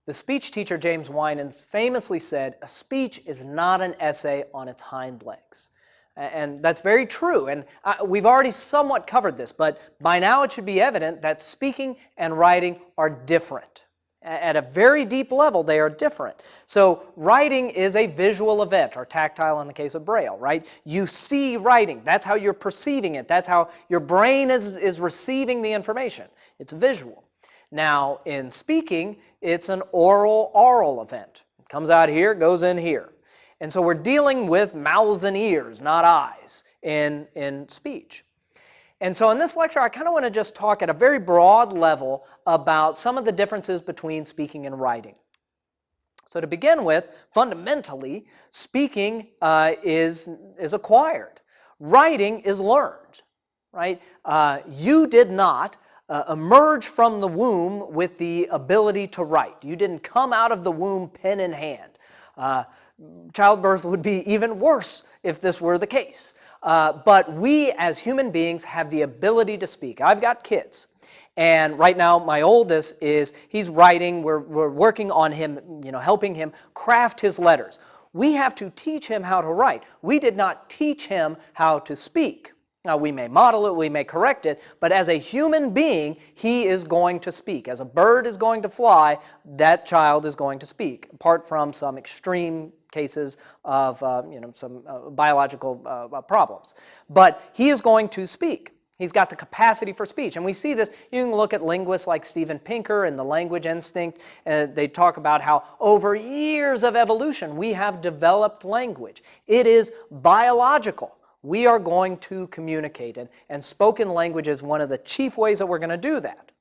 The speech teacher James Winans famously said, "A speech is not an essay on its hind legs." And that's very true, and we've already somewhat covered this, but by now it should be evident that speaking and writing are different. At a very deep level, they are different. So writing is a visual event, or tactile in the case of Braille, right? You see writing. That's how you're perceiving it. That's how your brain is receiving the information. It's visual. Now, in speaking, it's an oral event. It comes out here, goes in here. And so we're dealing with mouths and ears, not eyes, in speech. And so in this lecture, I kind of want to just talk at a very broad level about some of the differences between speaking and writing. So to begin with, fundamentally, speaking is acquired. Writing is learned, right? You did not emerge from the womb with the ability to write. You didn't come out of the womb pen in hand. Childbirth would be even worse if this were the case. But we as human beings have the ability to speak. I've got kids, and right now my oldest he's writing. We're working on him, helping him craft his letters. We have to teach him how to write. We did not teach him how to speak. Now, we may model it, we may correct it, but as a human being, he is going to speak. As a bird is going to fly, that child is going to speak, apart from some extreme cases of some biological problems. But he is going to speak. He's got the capacity for speech. And we see this. You can look at linguists like Steven Pinker and the language instinct. They talk about how over years of evolution, we have developed language. It is biological. We are going to communicate, and spoken language is one of the chief ways that we're going to do that.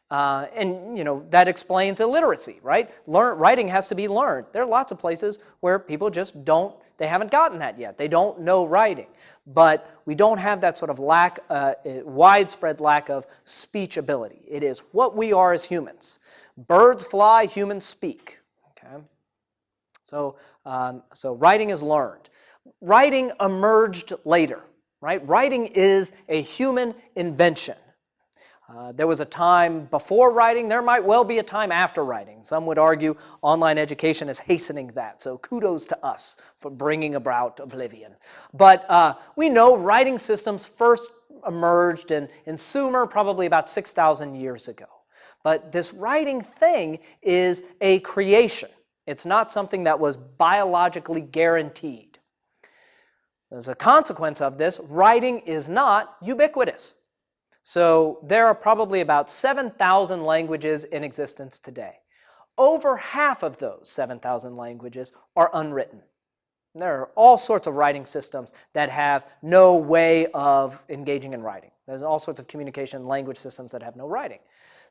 That explains illiteracy, right? Writing has to be learned. There are lots of places where people just they haven't gotten that yet. They don't know writing. But we don't have that sort of widespread lack of speech ability. It is what we are as humans. Birds fly, humans speak. Okay? So writing is learned. Writing emerged later, right? Writing is a human invention. There was a time before writing. There might well be a time after writing. Some would argue online education is hastening that, so kudos to us for bringing about oblivion. But we know writing systems first emerged in Sumer probably about 6,000 years ago. But this writing thing is a creation. It's not something that was biologically guaranteed. As a consequence of this, writing is not ubiquitous. So there are probably about 7,000 languages in existence today. Over half of those 7,000 languages are unwritten. There are all sorts of writing systems that have no way of engaging in writing. There's all sorts of communication language systems that have no writing.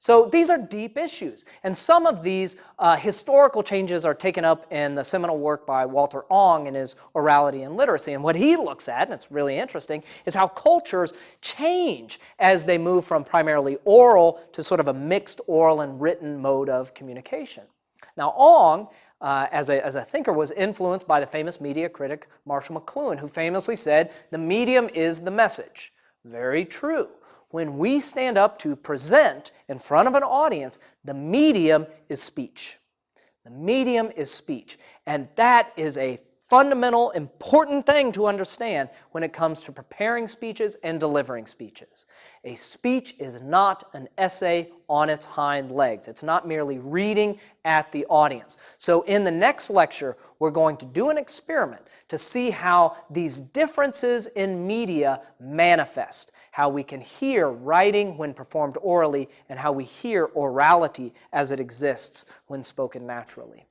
So these are deep issues, and some of these historical changes are taken up in the seminal work by Walter Ong in his Orality and Literacy. And what he looks at, and it's really interesting, is how cultures change as they move from primarily oral to sort of a mixed oral and written mode of communication. Now, Ong, as a thinker, was influenced by the famous media critic Marshall McLuhan, who famously said, "The medium is the message." Very true. When we stand up to present in front of an audience, the medium is speech. The medium is speech. And that is a fundamental, important thing to understand when it comes to preparing speeches and delivering speeches. A speech is not an essay on its hind legs. It's not merely reading at the audience. So in the next lecture, we're going to do an experiment to see how these differences in media manifest, how we can hear writing when performed orally, and how we hear orality as it exists when spoken naturally.